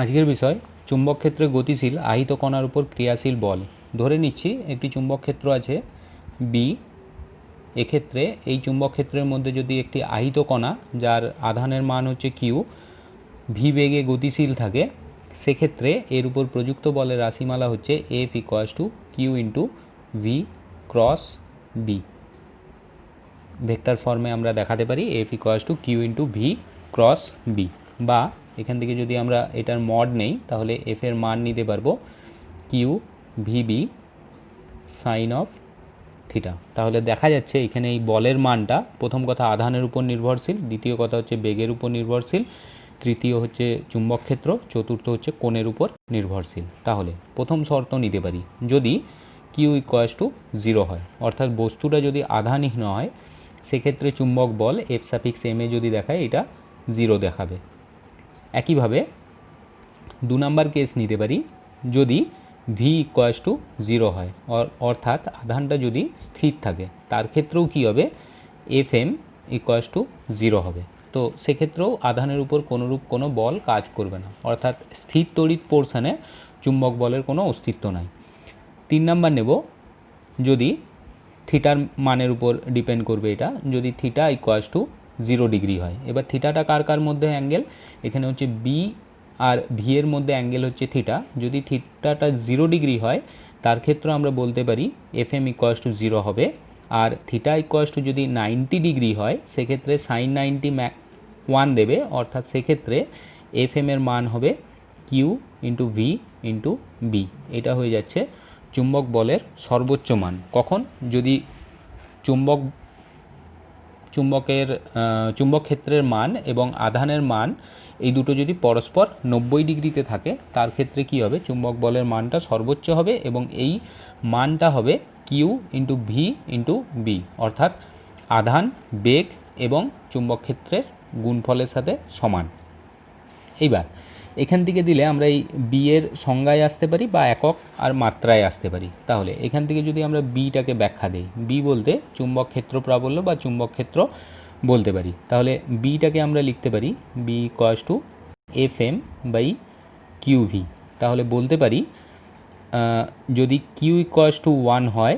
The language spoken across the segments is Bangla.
আজকের বিষয় চুম্বক ক্ষেত্রে গতিশীল আহিত কণার উপর ক্রিয়াশীল বল। ধরে নিচ্ছি একটি চুম্বক ক্ষেত্র আছে বি। এক্ষেত্রে এই চুম্বক ক্ষেত্রের মধ্যে যদি একটি আহিত কণা যার আধানের মান হচ্ছে কিউ ভি বেগে গতিশীল থাকে, সেক্ষেত্রে এর উপর প্রযুক্ত বলের রাশিমালা হচ্ছে F equals to Q into V cross B. Vector ফর্মে আমরা দেখাতে পারি F equals to Q into V cross B, বা এখান থেকে যদি আমরা এটার মড নেই তাহলে এফ এর মান নিতে পারবো Q VB sine of theta. তাহলে দেখা যাচ্ছে এখানে এই বলের মানটা প্রথম কথা আধানের উপর নির্ভরশীল, দ্বিতীয় কথা হচ্ছে বেগের উপর নির্ভরশীল, তৃতীয় হচ্ছে চুম্বক ক্ষেত্র, চতুর্থ হচ্ছে কোণের উপর নির্ভরশীল। তাহলে প্রথম শর্ত নিতে পারি যদি কিউ ইকুয়ালস টু জিরো হয়, অর্থাৎ বস্তুটা যদি আধানহীন হয়, সেক্ষেত্রে চুম্বক বল এফ সাফিক্স এম এ যদি দেখায় এটা জিরো দেখাবে। একইভাবে দু নম্বর কেস নিতে পারি যদি ভি ইকুয়ালস টু জিরো হয়, অর্থাৎ আধানটা যদি স্থির থাকে, তার ক্ষেত্রেও কী হবে F M equals to zero হবে। তো সেক্ষেত্রেও আধানের উপর কোনোরূপ কোনো বল কাজ করবে না, অর্থাৎ স্থির তড়িৎ পোর্শনে চুম্বক বলের কোনো অস্তিত্ব নাই। 3 নাম্বার নেব যদি থিটার মানের উপর ডিপেন্ড করবে এটা, যদি থিটা ইকুয়ালস টু 0 ডিগ্রি হয়। এবার থিটাটা কার কার মধ্যে অ্যাঙ্গেল, এখানে হচ্ছে বি আর ভি এর মধ্যে অ্যাঙ্গেল হচ্ছে থিটা। যদি থিটাটা 0 ডিগ্রি হয় তার ক্ষেত্রে আমরা বলতে পারি এফ এম ইকুয়ালস টু 0 হবে। আর থিটা ইকুয়ালস টু যদি 90 ডিগ্রি হয় সেক্ষেত্রে সাইন 90 1 দেবে, অর্থাৎ সেক্ষেত্রে এফ এম এর মান হবে Q into V into B. এটা হয়ে যাচ্ছে চুম্বক বলের সর্বোচ্চ মান। কখন, যদি চুম্বক ক্ষেত্রের মান এবং আধানের মান এই দুটো যদি পরস্পর 90 ডিগ্রিতে থাকে, তার ক্ষেত্রে কি হবে চুম্বক বলের মানটা সর্বোচ্চ হবে এবং এই মানটা হবে Q into V into B, অর্থাৎ আধান, বেগ এবং চুম্বক ক্ষেত্রের গুণফলের সাথে সমান। এইবার এখান থেকে দিলে আমরা এই বি এর সংজ্ঞায় আসতে পারি বা একক আর মাত্রায় আসতে পারি। তাহলে এখান থেকে যদি আমরা বিটাকে ব্যাখ্যা দিই, বি বলতে চুম্বক ক্ষেত্র প্রাবল্য বা চুম্বক ক্ষেত্র বলতে পারি। তাহলে বিটাকে আমরা লিখতে পারি B equals to F M by Q V. তাহলে বলতে পারি যদি কিউ ইকুয়ালস টু 1 হয়,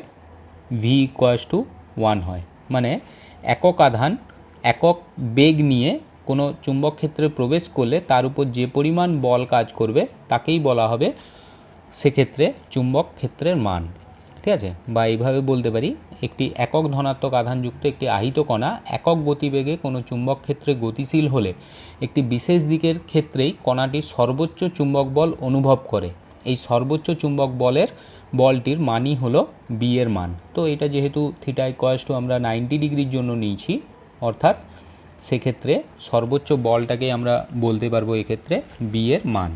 ভি ইকুয়ালস টু 1 হয়, মানে একক আধান একক বেগ নিয়ে কোনো চুম্বক ক্ষেত্রে প্রবেশ করলে তার উপর যে পরিমাণ বল কাজ করবে তাকেই বলা হবে সেক্ষেত্রে চুম্বক ক্ষেত্রের মান। ঠিক আছে, বা এইভাবে বলতে পারি একটি একক ধনাত্মক আধানযুক্ত একটি আহিত কণা একক গতিবেগে কোনো চুম্বক ক্ষেত্রে গতিশীল হলে একটি বিশেষ দিকের ক্ষেত্রেই কণাটির সর্বোচ্চ চুম্বক বল অনুভব করে। এই সর্বোচ্চ চুম্বক বলটির মানই হলো বি এর মান। তো এটা যেহেতু থিটা ইকুয়ালস টু আমরা 90 ডিগ্রির জন্য নিয়েছি, অর্থাৎ সেক্ষেত্রে সর্বোচ্চ বলটাকে আমরা বলতে পারবো এক্ষেত্রে বি এর মান।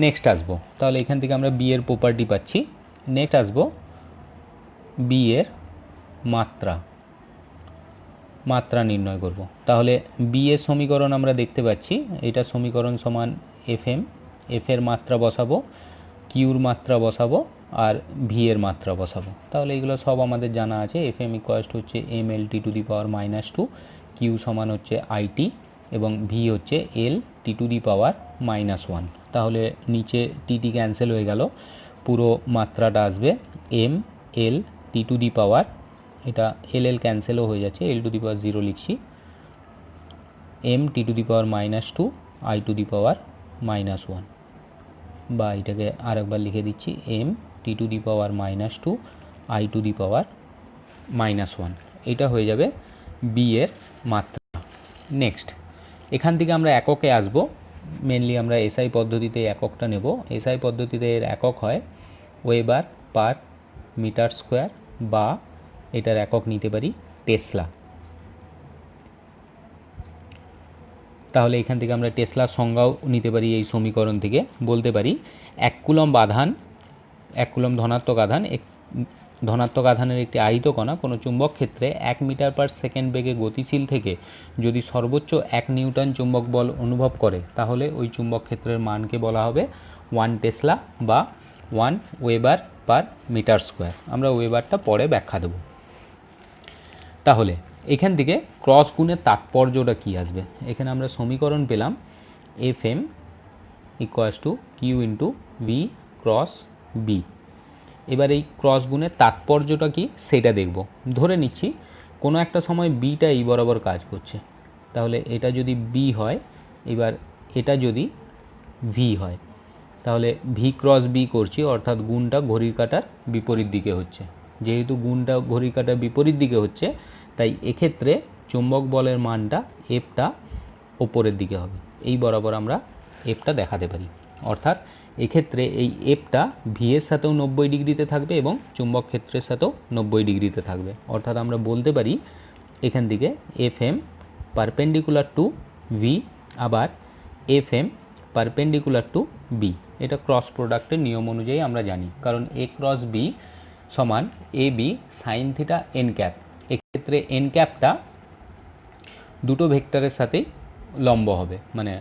নেক্সট আসবো, তাহলে এখান থেকে আমরা বি এর প্রপার্টি পাচ্ছি। নেক্সট আসবো বি এর মাত্রা নির্ণয় করব। তাহলে বি এর সমীকরণ আমরা দেখতে পাচ্ছি, এটা সমীকরণ সমান এফ এম, এফ এর মাত্রা বসাবো, কিউর মাত্রা বসাবো আর ভি এর মাত্রা বসাবো। তাহলে এগুলো সব আমাদের জানা আছে। এফ এম ইকুয়ালস টু হচ্ছে M L T to the power -2, Q সমান হচ্ছে আইটি এবং ভি হচ্ছে এল টি টু দি পাওয়ার -1। তাহলে নিচে টিটি ক্যান্সেল হয়ে গেল, পুরো মাত্রাটা আসবে M L T to the পাওয়ার, এটা এল এল ক্যান্সেলও হয়ে যাচ্ছে, এল টু দি পাওয়ার 0 লিখছি, M T to the power -2 I to the power -1, বা এটাকে আরেকবার লিখে দিচ্ছি M T to the power -2 I to the power -1। এটা হয়ে যাবে বি এর মাত্রা। নেক্সট এখান থেকে আমরা এককে আসব, মেনলি আমরা এসআই পদ্ধতিতে এককটা নেব। এসআই পদ্ধতিতে এর একক হয় ওয়েবার পার মিটার স্কোয়ার, বা এটার একক নিতে পারি টেসলা। তাহলে এখান থেকে আমরা টেসলার সংজ্ঞাও নিতে পারি। এই সমীকরণ থেকে বলতে পারি 1 কুলম্ব আধান, 1 কুলম্ব ধনাত্মক আধানের একটি আহিত কণা কোনো চুম্বক ক্ষেত্রে 1 মিটার পার সেকেন্ড বেগে গতিশীল থেকে যদি সর্বোচ্চ 1 নিউটন চুম্বক বল অনুভব করে, তাহলে ওই চুম্বক ক্ষেত্রের মানকে বলা হবে 1 টেসলা বা 1 ওয়েবার পার মিটার স্কোয়ার। আমরা ওয়েবারটা পরে ব্যাখ্যা দেব। তাহলে এখান থেকে ক্রস গুণের তাৎপর্যটা কি আসবে, এখানে আমরা সমীকরণ পেলাম F M equals to Q into V cross B. এবার এই ক্রস গুণের তাৎপর্যটা কি সেটা দেখব। ধরে নিচ্ছি কোনো একটা সময় বিটা এই বরাবর কাজ করছে, তাহলে এটা যদি বি হয়, এবার এটা যদি ভি হয়, তাহলে ভি ক্রস বি করছি, অর্থাৎ গুণটা ঘড়ির কাঁটার বিপরীত দিকে হচ্ছে। যেহেতু গুণটা ঘড়ির কাঁটার বিপরীত দিকে হচ্ছে, তাই এক্ষেত্রে চুম্বক বলের মানটা এফটা ওপরের দিকে হবে। এই বরাবর আমরা এফটা দেখাতে পারি, অর্থাৎ এক্ষেত্রে এই এফটা ভি এর সাথেও 90 ডিগ্রিতে থাকবে এবং চুম্বক ক্ষেত্রের সাথেও 90 ডিগ্রিতে থাকবে। অর্থাৎ আমরা বলতে পারি এখান থেকে F M perpendicular to V, আবার F M perpendicular to B. এটা ক্রস প্রোডাক্টের নিয়ম অনুযায়ী আমরা জানি, কারণ এ ক্রস বি সমান A B sine theta N cap. এক্ষেত্রে এন ক্যাপটা দুটো ভেক্টরের সাথেই লম্ব হবে, মানে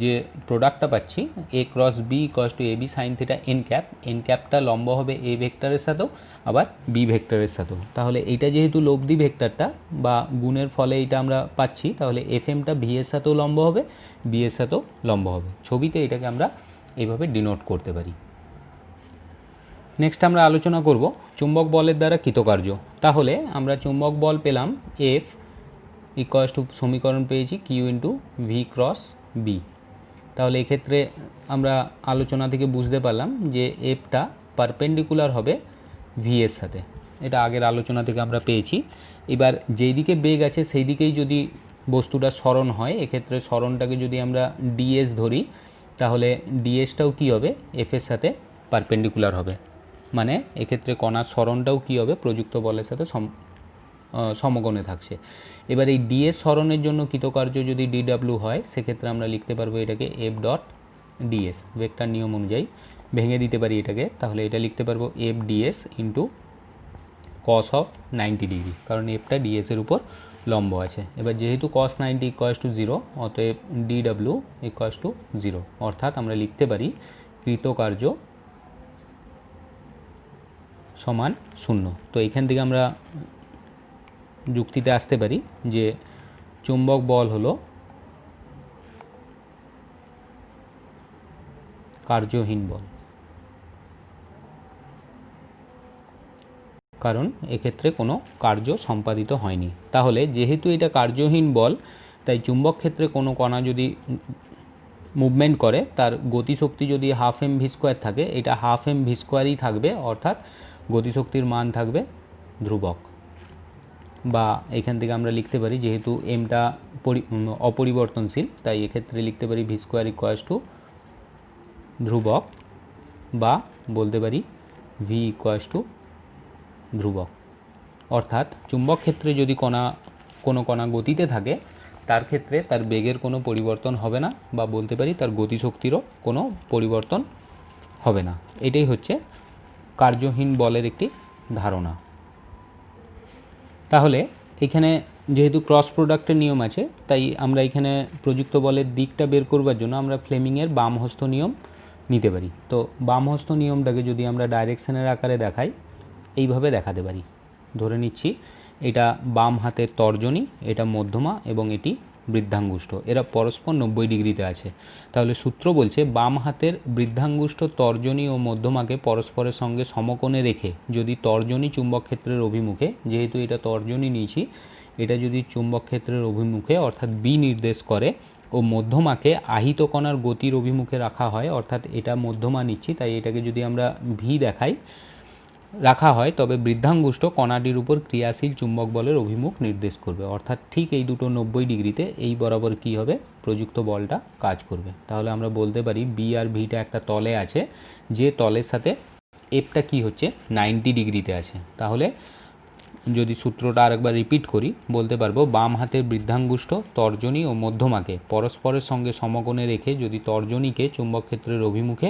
যে প্রোডাক্টটা পাচ্ছি A cross B equals to A B sine theta N ক্যাপটা লম্ব হবে এ ভেক্টরের সাথেও আবার বি ভেক্টরের সাথেও। তাহলে এইটা যেহেতু লব্ধি ভেক্টরটা বা গুণের ফলে এইটা আমরা পাচ্ছি, তাহলে এফ এমটা ভি এর সাথেও লম্ব হবে, বি এর সাথেও লম্ব হবে। ছবিতে এটাকে আমরা এইভাবে ডিনোট করতে পারি। নেক্সট আমরা আলোচনা করব চুম্বক বলের দ্বারা কৃতকার্য। তাহলে আমরা চুম্বক বল পেলাম এফ ইকুয়ালস টু সমীকরণ পেয়েছি Q into V cross B. তাহলে এক্ষেত্রে আমরা আলোচনা থেকে বুঝতে পারলাম যে এফটা পারপেন্ডিকুলার হবে ভি এর সাথে, এটা আগের আলোচনা থেকে আমরা পেয়েছি। এবার যেই দিকে বেগ আছে সেই দিকেই যদি বস্তুটা সরণ হয়, এক্ষেত্রে সরণটাকে যদি আমরা ডিএস ধরি, তাহলে ডিএসটাও কী হবে এফ এর সাথে পারপেন্ডিকুলার হবে, মানে এক্ষেত্রে কণার সরণটাও কী হবে প্রযুক্ত বলের সাথে সমকোণে থাকছে। এবার এই ডিএস সরণের জন্য কৃতকার্য যদি ডিডাব্লিউ হয়, সেক্ষেত্রে আমরা লিখতে পারবো এটাকে এফ ডট ডিএস, ভেক্টর নিয়ম অনুযায়ী ভেঙে দিতে পারি এটাকে। তাহলে এটা লিখতে পারবো F DS into cos of 90 degree, কারণ এফটা ডিএস এর উপর লম্ব আছে। এবার যেহেতু কস 90 ইকুয়ালস টু 0, অতএব ডিডাব্লিউ ইকুয়ালস টু 0, অর্থাৎ আমরা লিখতে পারি কৃতকার্য সমান 0। তো এখান থেকে আমরা যুক্তিতে আসতে পারি যে চুম্বক বল হলো কার্যহীন বল, কারণ এক্ষেত্রে কোনো কার্য সম্পাদিত হয়নি। তাহলে যেহেতু এটা কার্যহীন বল, তাই চুম্বক ক্ষেত্রে কোনো কণা যদি মুভমেন্ট করে, তার গতিশক্তি যদি হাফ এম ভি স্কোয়ার থাকে, এটা হাফ এম ভি স্কোয়ারই থাকবে, অর্থাৎ গতিশক্তির মান থাকবে ধ্রুবক। বা এখান থেকে আমরা লিখতে পারি যেহেতু এমটা অপরিবর্তনশীল, তাই এক্ষেত্রে লিখতে পারি ভি স্কোয়ার ইকুয়ালস টু ধ্রুবক, বা বলতে পারি ভি ইকুয়ালস টু ধ্রুবক। অর্থাৎ চুম্বক ক্ষেত্রে যদি কোনো কণা গতিতে থাকে, তার ক্ষেত্রে তার বেগের কোনো পরিবর্তন হবে না, বা বলতে পারি তার গতিশক্তিরও কোনো পরিবর্তন হবে না। এটাই হচ্ছে কার্যহীন বলের একটি ধারণা। তাহলে এখানে যেহেতু ক্রস প্রোডাক্টের নিয়ম আছে, তাই আমরা এখানে প্রযুক্ত বলের দিকটা বের করবার জন্য আমরা ফ্লেমিংয়ের বাম হস্ত নিয়ম নিতে পারি। তো বাম হস্ত নিয়মটাকে যদি আমরা ডাইরেকশনের আকারে দেখাই, এইভাবে দেখাতে পারি। ধরে নিচ্ছি এটা বাম হাতের তর্জনী, এটা মধ্যমা এবং এটি বৃদ্ধাঙ্গুষ্ঠ, এরা পরস্পর 90 ডিগ্রিতে আছে। তাহলে সূত্র বলছে বাম হাতের বৃদ্ধাঙ্গুষ্ঠ তর্জনী ও মধ্যমাকে পরস্পরের সঙ্গে সমকোণে রেখে যদি তর্জনী চুম্বক ক্ষেত্রের অভিমুখে, যেহেতু এটা তর্জনী নিয়েছি, এটা যদি চুম্বক ক্ষেত্রের অভিমুখে অর্থাৎ বি নির্দেশ করে ও মধ্যমাকে আহিত কণার গতির অভিমুখে রাখা হয়, অর্থাৎ এটা মধ্যমা নিচ্ছি, তাই এটাকে যদি আমরা ভি দেখাই রাখা হয়, তবে বৃদ্ধাঙ্গুষ্ঠ কণাটির উপর ক্রিয়াশীল চুম্বক বলের অভিমুখ নির্দেশ করবে। অর্থাৎ ঠিক এই দুটো 90 ডিগ্রিতে এই বরাবর কি হবে প্রযুক্ত বলটা কাজ করবে। তাহলে আমরা বলতে পারি বি আর ভিটা একটা তলে আছে, যে তলের সাথে এফটা কি হচ্ছে 90 ডিগ্রিতে আছে। তাহলে যদি সূত্রটা আরেকবার রিপিট করি, বলতে পারবো বাম হাতের বৃদ্ধাঙ্গুষ্ঠ তর্জনী ও মধ্যমাকে পরস্পরের সঙ্গে সমকোণে রেখে যদি তর্জনীকে চুম্বক ক্ষেত্রের অভিমুখে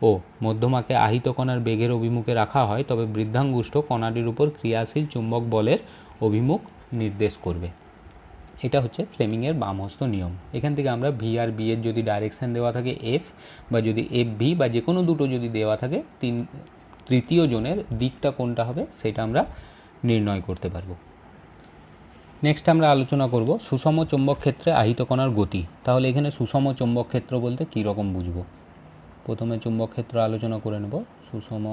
ও মধ্যমাকে আহিত কণার বেগের অভিমুখে রাখা হয়, তবে বৃদ্ধাঙ্গুষ্ঠ কণাটির উপর ক্রিয়াশীল চুম্বক বলের অভিমুখ নির্দেশ করবে। এটা হচ্ছে ফ্লেমিংয়ের বামহস্ত নিয়ম। এখান থেকে আমরা ভি আর বি এর যদি ডাইরেকশন দেওয়া থাকে এফ, বা যদি এফ ভি বা যে কোনো দুটো যদি দেওয়া থাকে, তৃতীয় জনের দিকটা কোনটা হবে সেটা আমরা নির্ণয় করতে পারবো। নেক্সট আমরা আলোচনা করব সুষম চৌম্বক ক্ষেত্রে আহিত কণার গতি। তাহলে এখানে সুষম চৌম্বক ক্ষেত্র বলতে কী রকম বুঝবো। প্রথমে চুম্বক ক্ষেত্র আলোচনা করে নেব। সুষম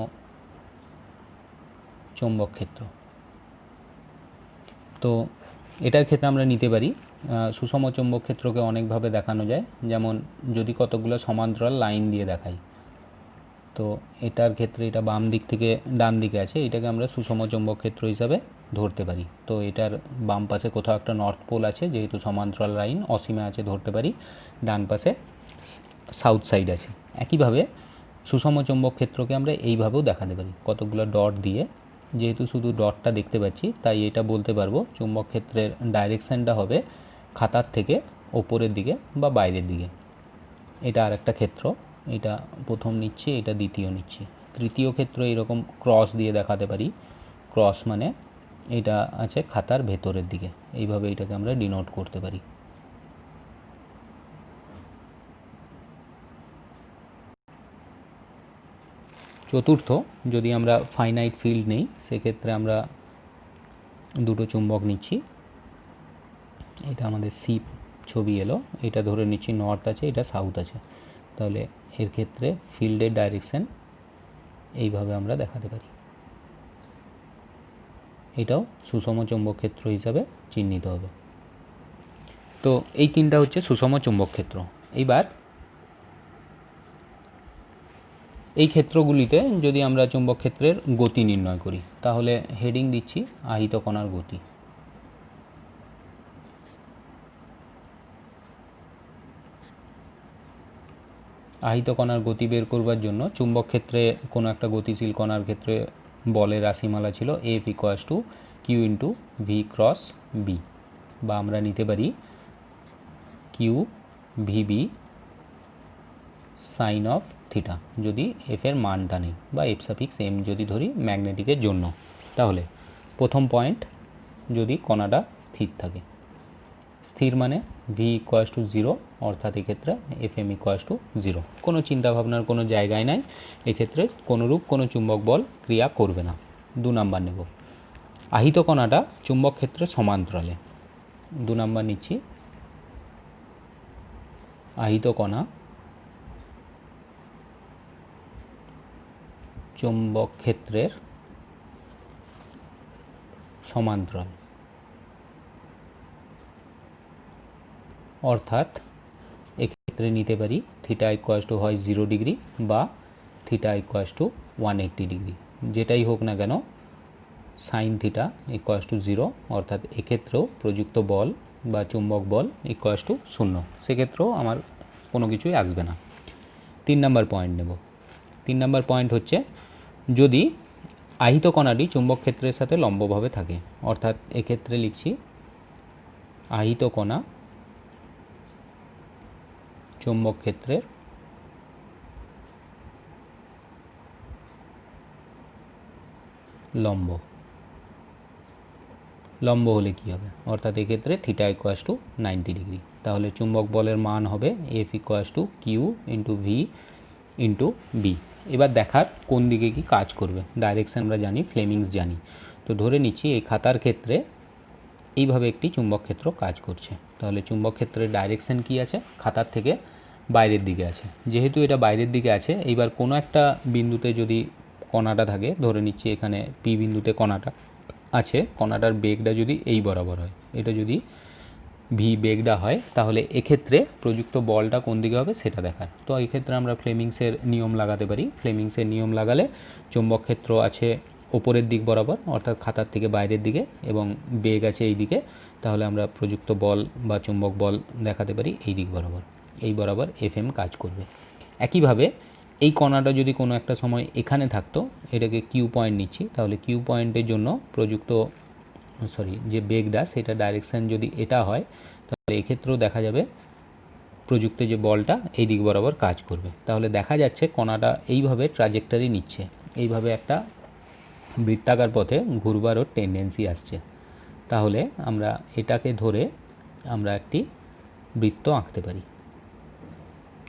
চুম্বক ক্ষেত্র, তো এটার ক্ষেত্রে আমরা নিতে পারি সুষম চুম্বক ক্ষেত্রকে অনেকভাবে দেখানো যায়। যেমন যদি কতগুলো সমান্তরাল লাইন দিয়ে দেখাই, তো এটার ক্ষেত্রে এটা বাম দিক থেকে ডান দিকে আছে, এটাকে আমরা সুষম চুম্বক ক্ষেত্র হিসাবে ধরতে পারি। তো এটার বাম পাশে কোথাও একটা নর্থ পোল আছে, যেহেতু সমান্তরাল লাইন অসীমে আছে ধরতে পারি, ডান পাশে সাউথ সাইড আছে। একইভাবে সুষম চুম্বক ক্ষেত্রকে আমরা এইভাবেও দেখাতে পারি, কতগুলো ডট দিয়ে। যেহেতু শুধু ডটটা দেখতে পাচ্ছি, তাই এটা বলতে পারবো চুম্বক ক্ষেত্রের ডাইরেকশানটা হবে খাতার থেকে ওপরের দিকে বা বাইরের দিকে। এটা আর একটা ক্ষেত্র, এটা প্রথম নিচ্ছি, এটা দ্বিতীয় নিচ্ছি। তৃতীয় ক্ষেত্র এরকম ক্রস দিয়ে দেখাতে পারি। ক্রস মানে এটা আছে খাতার ভেতরের দিকে, এইভাবে এটাকে আমরা ডিনোট করতে পারি। চতুর্থ, যদি আমরা ফাইনাইট ফিল্ড নেই, সেক্ষেত্রে আমরা দুটো চুম্বক নিচ্ছি। এটা আমাদের সি ছবি এলো, এটা ধরে নিচ্ছি নর্থ আছে, এটা সাউথ আছে। তাহলে এর ক্ষেত্রে ফিল্ডের ডাইরেকশন এইভাবে আমরা দেখাতে পারি। এটাও সুষম চুম্বক ক্ষেত্র হিসাবে চিহ্নিত হবে। তো এই তিনটা হচ্ছে সুষম চুম্বক ক্ষেত্র। এইবার এই ক্ষেত্রগুলিতে যদি আমরা চুম্বক ক্ষেত্রের গতি নির্ণয় করি, তাহলে হেডিং দিচ্ছি আহিত কণার গতি। আহিত কণার গতি বের করবার জন্য চুম্বক ক্ষেত্রে কোনো একটা গতিশীল কণার ক্ষেত্রে বলের রাশিমালা ছিল F equals to Q into V cross B, বা আমরা নিতে পারি Q VB sine of theta, যদি এফ এর মানটা নেই, বা এফ সাফিক্স এম যদি ধরি ম্যাগনেটিকের জন্য। তাহলে প্রথম পয়েন্ট, যদি কণাটা স্থির থাকে, স্থির মানে ভি ইকুয়ালস টু জিরো, অর্থাৎ এক্ষেত্রে F M equals to zero. কোনো চিন্তাভাবনার কোনো জায়গায় নাই, এক্ষেত্রে কোনোরূপ কোনো চুম্বক বল ক্রিয়া করবে না। 2 নাম্বার নেব, আহিত কণাটা চুম্বক ক্ষেত্রে সমান্তরালে। 2 নাম্বার নিচ্ছি, আহিত কণা চুম্বক ক্ষেত্রের সমান্তরাল, অর্থাৎ এক্ষেত্রে নিতে পারি থিটা ইকুয়ালস টু হয় 0 ডিগ্রি বা থিটা ইকুয়ালস টু 180 ডিগ্রি, যেটাই হোক না কেন সাইন থিটা ইকুয়ালস টু 0, অর্থাৎ এক্ষেত্রেও প্রযুক্ত বল বা চুম্বক বল ইকুয়ালস টু 0, সেক্ষেত্রেও আমার কোনো কিছুই আসবে না। 3 নাম্বার পয়েন্ট নেব। 3 নাম্বার পয়েন্ট হচ্ছে যদি আহিত কণাটি চুম্বক ক্ষেত্রের সাথে লম্বভাবে থাকে, অর্থাৎ এক্ষেত্রে লিখছি আহিত কণা চুম্বক ক্ষেত্রের লম্ব। লম্ব হলে কি হবে, অর্থাৎ এক্ষেত্রে থিটা ইকুয়ালস টু 90 ডিগ্রি। তাহলে চুম্বক বলের মান হবে F equals to Q into V into B. এবার দেখার কোন দিকে কি কাজ করবে, ডাইরেকশন আমরা জানি, ফ্লেমিংস জানি। তো ধরে নিচ্ছি এই খাতার ক্ষেত্রে এইভাবে একটি চুম্বক ক্ষেত্র কাজ করছে। তাহলে চুম্বক ক্ষেত্রের ডাইরেকশন কি আছে, খাতার থেকে বাইরের দিকে আছে। যেহেতু এটা বাইরের দিকে আছে, এইবার কোনো একটা বিন্দুতে যদি কণাটা থাকে, ধরে নিচ্ছি এখানে পি বিন্দুতে কণাটা আছে, কণাটার বেগটা যদি এই বরাবর হয়, এটা যদি ভি বেগটা হয়, তাহলে এক্ষেত্রে প্রযুক্ত বলটা কোন দিকে হবে সেটা দেখার। তো এক্ষেত্রে আমরা ফ্লেমিংসের নিয়ম লাগাতে পারি। ফ্লেমিংসের নিয়ম লাগালে চুম্বক ক্ষেত্র আছে ওপরের দিক বরাবর, অর্থাৎ খাতার থেকে বাইরের দিকে, এবং বেগ আছে এই দিকে, তাহলে আমরা প্রযুক্ত বল বা চুম্বক বল দেখাতে পারি এই দিক বরাবর। এই বরাবর এফ এম কাজ করবে। একইভাবে এই কণাটা যদি কোনো একটা সময় এখানে থাকতো, এটাকে কিউ পয়েন্ট নিচ্ছি, তাহলে কিউ পয়েন্টের জন্য প্রযুক্ত যে বেগটা, সেটা ডাইরেকশান যদি এটা হয়, তাহলে এক্ষেত্রেও দেখা যাবে প্রযুক্ত যে বলটা এই দিক বরাবর কাজ করবে। তাহলে দেখা যাচ্ছে কণাটা এইভাবে ট্রাজেক্টরি নিচ্ছে, এইভাবে একটা বৃত্তাকার পথে ঘুরবারও টেন্ডেন্সি আসছে। তাহলে আমরা এটাকে ধরে আমরা একটি বৃত্ত আঁকতে পারি।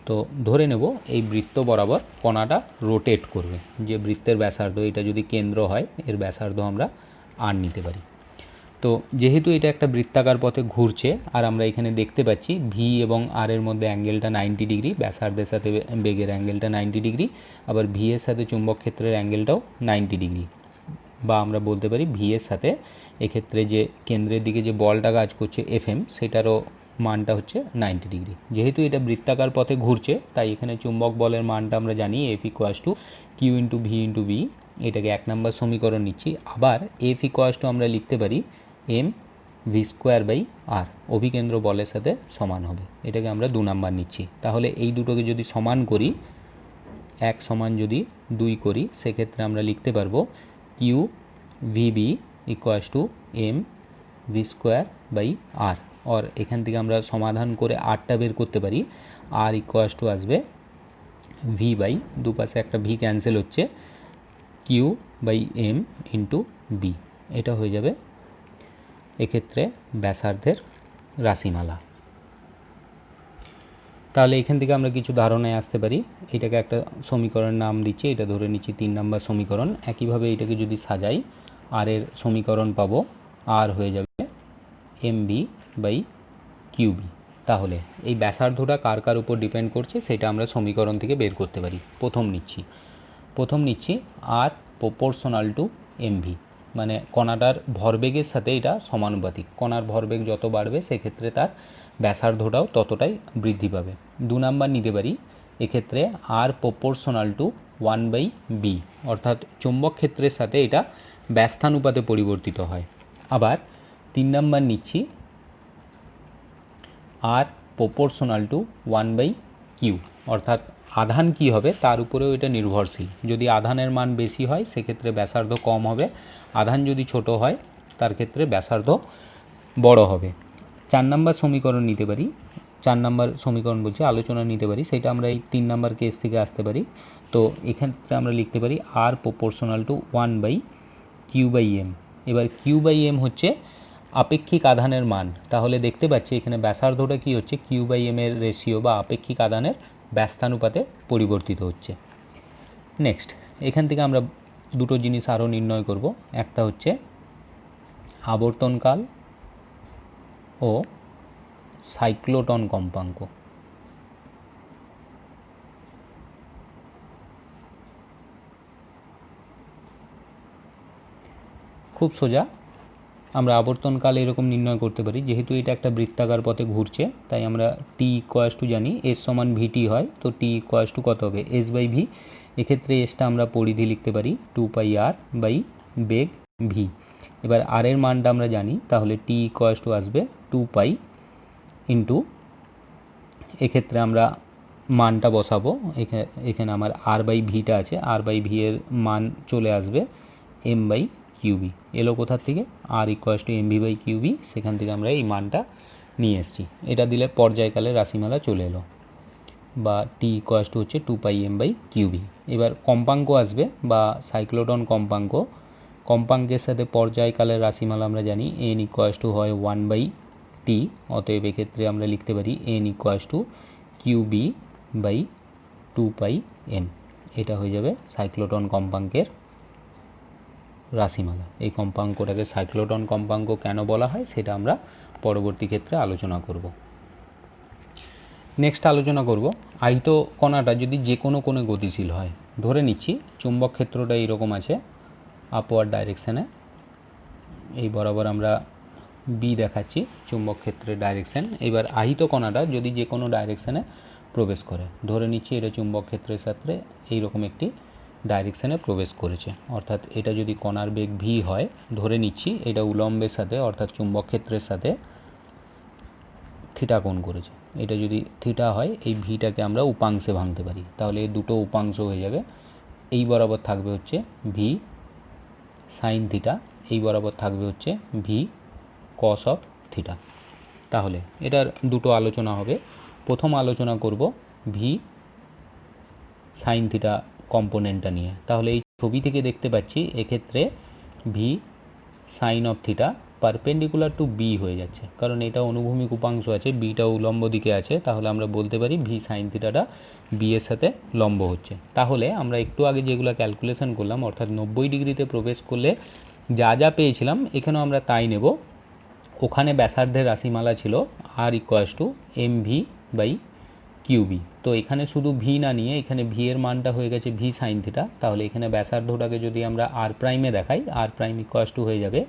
তো ধরে নেব এই বৃত্ত বরাবর কণাটা রোটেট করবে। যে বৃত্তের ব্যাসার্ধ, এটা যদি কেন্দ্র হয়, এর ব্যাসার্ধ আমরা আর নিতে পারি। তো যেহেতু এটা একটা বৃত্তাকার পথে ঘুরছে আর আমরা এখানে দেখতে পাচ্ছি ভি এবং আর এর মধ্যে অ্যাঙ্গেলটা 90 ডিগ্রি, ব্যাসার্ধের সাথে বেগের অ্যাঙ্গেলটা 90 ডিগ্রি, আবার ভি এর সাথে চুম্বক ক্ষেত্রের অ্যাঙ্গেলটাও 90 ডিগ্রি, বা আমরা বলতে পারি ভি এর সাথে এক্ষেত্রে যে কেন্দ্রের দিকে যে বলটা কাজ করছে এফএম সেটারও মানটা হচ্ছে 90 ডিগ্রি। যেহেতু এটা বৃত্তাকার পথে ঘুরছে তাই এখানে চুম্বক বলের মানটা আমরা জানি F equals to Q into V into B, এটাকে 1 নম্বর সমীকরণ নিচ্ছি। আবার এফ ইকুয়াস টু আমরা লিখতে পারি এম ভি স্কোয়ার বাই আর, অভিকেন্দ্র বলের সাথে সমান হবে, এটাকে আমরা 2 নাম্বার নিচ্ছি। তাহলে এই দুটোকে যদি সমান করি, 1 সমান যদি 2 করি, সেক্ষেত্রে আমরা লিখতে পারবো Q V B equals to M V square by R, আর এখান থেকে আমরা সমাধান করে আরটা বের করতে পারি। আর ইকুয়াস টু আসবে ভি বাই, দুপাশে একটা ভি ক্যান্সেল হচ্ছে, Q by M into B, এটা হয়ে যাবে এক্ষেত্রে ব্যাসার্ধের রাশিমালা। তাহলে এখান থেকে আমরা কিছু ধারণায় আসতে পারি। এটাকে একটা সমীকরণের নাম দিচ্ছি, এটা ধরে নিচ্ছি 3 নম্বর সমীকরণ। একইভাবে এটাকে যদি সাজাই, আর এর সমীকরণ পাবো আর হয়ে যাবে এম বি বাই কিউবি। তাহলে এই ব্যাসার্ধটা কার কার উপর ডিপেন্ড করছে সেটা আমরা সমীকরণ থেকে বের করতে পারি। প্রথম নিচ্ছি আর প্রপোর্শনাল টু এমভি, মানে কণাটার ভরবেগের সাথে এটা সমানুপাতিক, কণার ভরবেগ যত বাড়বে সেক্ষেত্রে তার ব্যাসার্ধটাও ততটাই বৃদ্ধি পাবে। 2 নাম্বার নিতে পারি এক্ষেত্রে আর প্রপোর্শনাল টু 1 বাই বি, অর্থাৎ চুম্বক ক্ষেত্রের সাথে এটা ব্যস্তানুপাতে পরিবর্তিত হয়। আবার 3 নাম্বার নিচ্ছি আর প্রপোর্শনাল টু 1 বাই কিউ, অর্থাৎ আধান কি হবে তার উপরেও এটা নির্ভরশীল। যদি আধানের মান বেশি হয় সেক্ষেত্রে ব্যাসার্ধ কম হবে, আধান যদি ছোট হয় তার ক্ষেত্রে ব্যাসার্ধ বড় হবে। 4 নম্বর সমীকরণ নিতে পারি, 4 নম্বর সমীকরণ বলছি আলোচনা নিতে পারি, সেটা আমরা এই 3 নম্বর কেস থেকে আসতে পারি। তো এক্ষেত্রে আমরা লিখতে পারি R proportional to 1 by Q by M. এবার কিউ বাই এম হচ্ছে আপেক্ষিক আধানের মান, তাহলে দেখতে পাচ্ছি এখানে ব্যাসার্ধটা কি হচ্ছে কিউ বাই এম এর রেশিও বা আপেক্ষিক আধানের ব্যস্তানুপাতে পরিবর্তিত হচ্ছে। নেক্সট এখান থেকে আমরা দুটো জিনিস আরও নির্ণয় করব, একটা হচ্ছে আবর্তনকাল ও সাইক্লোটন কম্পাঙ্ক। খুব সোজা, আমরা আবর্তনকাল এরকম নির্ণয় করতে পারি, যেহেতু এটা একটা বৃত্তাকার পথে ঘুরছে তাই আমরা টি ইকুয়াস টু জানি এস সমান ভিটি হয়, তো টি ইকুয়াস টু কত হবে এস বাই ভি। এক্ষেত্রে এসটা আমরা পরিধি লিখতে পারি 2 pi R by beg V. এবার আর এর মানটা আমরা জানি, তাহলে টি ইকুয়াস টু আসবে 2 পাই ইন্টু, এক্ষেত্রে আমরা মানটা বসাবো, এখানে আমার আর বাই ভিটা আছে, আর বাই ভি এর মান চলে আসবে এম বাই কিউবি। এলো কোথার থেকে R equals to M V by Q B, সেখান থেকে আমরা এই মানটা নিয়ে এসেছি। এটা দিলে পর্যায়কালে রাশিমালা চলে এলো, বা টি ইকুয়াস টু হচ্ছে 2 পাই এম বাই কিউবি। এবার কম্পাঙ্ক আসবে বা সাইক্লোটন কম্পাঙ্ক, কম্পাঙ্কের সাথে পর্যায়কালের রাশিমালা আমরা জানি এন ইকুয়াস টু হয় 1 বাই টি, অতএব এক্ষেত্রে আমরা লিখতে পারি N equals to Q B by 2 pi M, এটা হয়ে যাবে সাইক্লোটন কম্পাঙ্কের রাশিমালা। এই কম্পাঙ্কটাকে সাইক্লোটন কম্পাঙ্ক কেন বলা হয় সেটা আমরা পরবর্তী ক্ষেত্রে আলোচনা করব। নেক্সট আলোচনা করব আহিত কণাটা যদি যে কোনো কোণে গতিশীল হয়। ধরে নিচ্ছি চুম্বক ক্ষেত্রটা এইরকম আছে আপওয়ার্ড ডাইরেকশানে, এই বরাবর আমরা বি দেখাচ্ছি চুম্বক ক্ষেত্রের ডাইরেকশান। এবার আহিত কণাটা যদি যে কোনো ডাইরেকশানে প্রবেশ করে, ধরে নিচ্ছি এটা চুম্বক ক্ষেত্রের সাথে এইরকম একটি ডাইরেকশানে প্রবেশ করেছে, অর্থাৎ এটা যদি কণার বেগ ভি হয়, ধরে নিচ্ছি এটা উলম্বের সাথে অর্থাৎ চুম্বক ক্ষেত্রের সাথে থিটা কোণ করেছে। এটা যদি থিটা হয় এই ভিটাকে আমরা উপাংশে ভাঙতে পারি, তাহলে এই দুটো উপাংশ হয়ে যাবে। এই বরাবর থাকবে হচ্ছে ভি সাইন থিটা, এই বরাবর থাকবে হচ্ছে ভি কস অফ থিটা। তাহলে এটার দুটো আলোচনা হবে। প্রথম আলোচনা করব ভি সাইন থিটা কম্পোনেন্টটা নিয়ে। তাহলে এই ছবি থেকে দেখতে পাচ্ছি এক্ষেত্রে V sine of theta perpendicular to B হয়ে যাচ্ছে, কারণ এটা অনুভূমিক উপাংশ আছে, বিটা উলম্ব দিকে আছে, তাহলে আমরা বলতে পারি ভি সাইন থিটাটা বি এর সাথে লম্ব হচ্ছে। তাহলে আমরা একটু আগে যেগুলো ক্যালকুলেশন করলাম, অর্থাৎ 90 ডিগ্রিতে প্রবেশ করলে যা যা পেয়েছিলাম এখানেও আমরা তাই নেব, ওখানে ব্যাসার্ধের রাশিমালা ছিল R equals to M V by Q B. তো এখানে শুধু ভি না নিয়ে এখানে ভি এর মানটা হয়ে গেছে ভি সাইন থিটা। তাহলে এখানে ব্যাসার্ধটাকে যদি আমরা আর প্রাইমে দেখাই, আর প্রাইম ইকুয়ালস টু হয়ে যাবে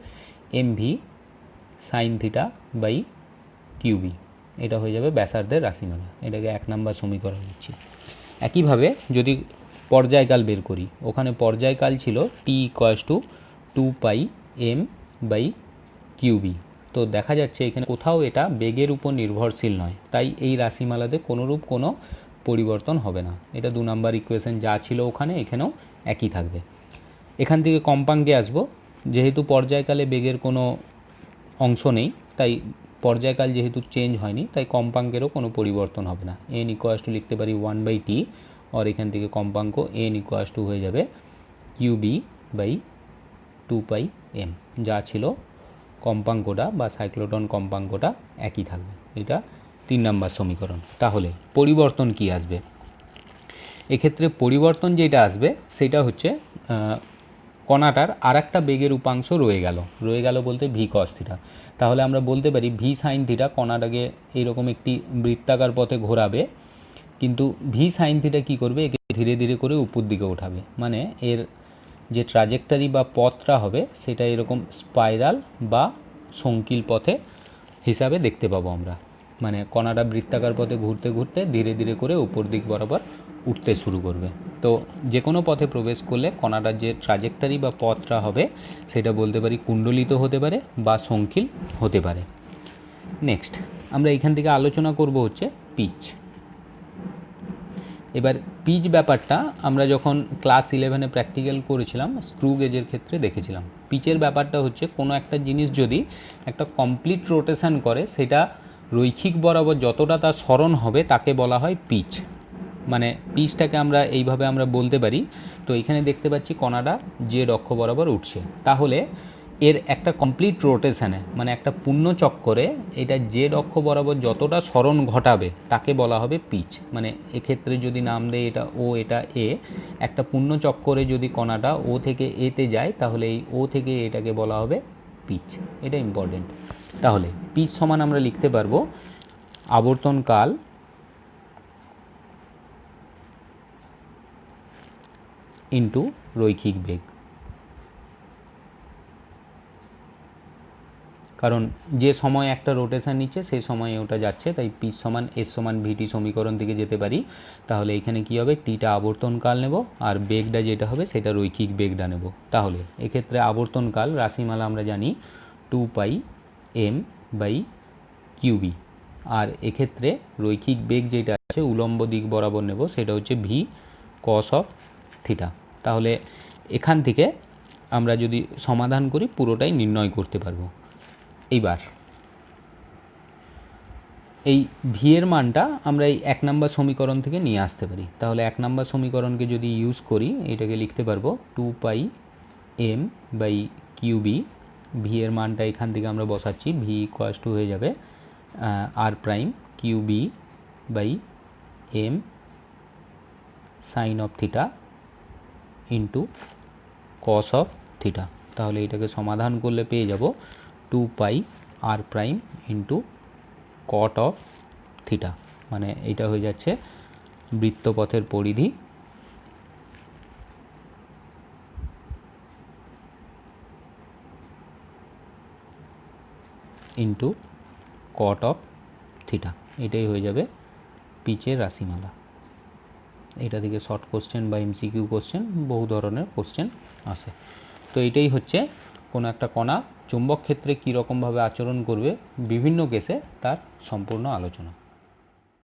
M V sine theta by QB. এটা হয়ে যাবে ব্যাসার্ধের রাশিমালা। এটাকে 1 নম্বর সমীকরণ দিচ্ছি। একইভাবে যদি পর্যায়কাল বের করি, ওখানে পর্যায়কাল ছিল T equals to 2 pi M by Q B. তো দেখা যাচ্ছে এখানে কোথাও এটা বেগের উপর নির্ভরশীল নয়, তাই এই রাশিমালাতে কোনোরূপ কোনো পরিবর্তন হবে না। এটা 2 নম্বর ইকুয়েশন যা ছিল ওখানে এখানেও একই থাকবে। এখান থেকে কম্পাঙ্কে আসব। যেহেতু পর্যায়কালে বেগের কোনো অংশ নেই, তাই পর্যায়কাল যেহেতু চেঞ্জ হয়নি, তাই কম্পাঙ্কেরও কোনো পরিবর্তন হবে না। এন ইকুয়ালস টু লিখতে পারি 1/t, আর এখান থেকে কম্পাঙ্ক এন ইকুয়ালস টু হয়ে যাবে কিউবি বাই 2 পাই এম। যা ছিল কম্পাঙ্কটা বা সাইক্লোটন কম্পাঙ্কটা একই থাকবে। এটা 3 নম্বর সমীকরণ। তাহলে পরিবর্তন কি আসবে? এক্ষেত্রে পরিবর্তন যেটা আসবে সেটা হচ্ছে কণাটার আর একটা বেগের উপাংশ রয়ে গেল বলতে ভি কস থিটা। তাহলে আমরা বলতে পারি ভি সাইন থিটা কণাটাকে এইরকম একটি বৃত্তাকার পথে ঘোরাবে, কিন্তু ভি সাইন থিটা কী করবে, একে ধীরে ধীরে করে উপর দিকে ওঠাবে। মানে এর যে ট্রাজেক্টরি বা পথটা হবে সেটা এরকম স্পাইরাল বা সংকিল পথে হিসাবে দেখতে পাবো আমরা। মানে কণাটা বৃত্তাকার পথে ঘুরতে ঘুরতে ধীরে ধীরে করে উপর দিক বরাবর উঠতে শুরু করবে। তো যে কোনো পথে প্রবেশ করলে কণাটার যে ট্রাজেক্টরি বা পথটা হবে সেটা বলতে পারি কুণ্ডলিত হতে পারে বা সংকিল হতে পারে। নেক্সট আমরা এখান থেকে আলোচনা করব হচ্ছে পিচ। এবার পিচ ব্যাপারটা আমরা যখন ক্লাস 11-এ প্র্যাকটিক্যাল করেছিলাম স্ক্রু গেজের ক্ষেত্রে দেখেছিলাম। পিচের ব্যাপারটা হচ্ছে কোনো একটা জিনিস যদি একটা কমপ্লিট রোটেশন করে সেটা রৈখিক বরাবর যতটা তার সরণ হবে তাকে বলা হয় পিচ। মানে পিচটাকে আমরা এইভাবে আমরা বলতে পারি। তো এখানে দেখতে পাচ্ছি কণাটা জেড অক্ষ বরাবর উঠছে, তাহলে এর একটা কমপ্লিট রোটেশনে মানে একটা পূর্ণ চক্করে এটা জেড অক্ষ বরাবর যতটা সরণ ঘটাবে তাকে বলা হবে পিচ। মানে এক্ষেত্রে যদি নাম দেয় এটা ও এটা এ, একটা পূর্ণ চক্করে যদি কণাটা ও থেকে এতে যায় তাহলে এই ও থেকে এটাকে বলা হবে পিচ। এটা ইম্পর্টেন্ট। তাহলে পিচ সমান আমরা লিখতে পারবো আবর্তনকাল ইন্টু রৈখিক বেগ। কারণ যে সময় একটা রোটেশন নিচ্ছে সেই সময়ে ওটা যাচ্ছে, তাই পিচ সমান এস সমান ভিটি সমীকরণ থেকে যেতে পারি। তাহলে এখানে কি হবে, টিটা আবর্তনকাল নেব আর বেগটা যেটা হবে সেটা রৈখিক বেগটা নেব। তাহলে এক্ষেত্রে আবর্তনকাল রাশিমালা আমরা জানি 2 পাই এম বাই কিউবি, আর এক্ষেত্রে রৈখিক বেগ যেটা আছে উলম্ব দিক বরাবর নেব সেটা হচ্ছে ভি কস অফ থিটা। তাহলে এখান থেকে আমরা যদি সমাধান করি পুরোটাই নির্ণয় করতে পারবো। এইবার এই ভি এর মানটা আমরা এই 1 নম্বর সমীকরণ থেকে নিয়ে আসতে পারি। তাহলে 1 নম্বর সমীকরণকে যদি ইউজ করি এটাকে লিখতে পারবো 2 পাই এম বাই কিউবি। ভি এর মানটা এখান থেকে আমরা বসাচ্ছি, ভি ইকুয়ালস টু হয়ে যাবে R prime Q B by M sine of theta into cos of theta. তাহলে এটাকে সমাধান করলে পেয়ে যাব 2 pi R prime into cot of theta. মানে এটা হয়ে যাচ্ছে বৃত্তপথের পরিধি ইন্টু কট অফ থিটা। এটাই হয়ে যাবে পিচের রাশিমালা। এটা থেকে শর্ট কোশ্চেন বা এমসিকিউ কোশ্চেন বহু ধরনের কোশ্চেন আসে। তো এটাই হচ্ছে কোনো একটা কণা চুম্বক ক্ষেত্রে কীরকমভাবে আচরণ করবে বিভিন্ন কেসে তার সম্পূর্ণ আলোচনা।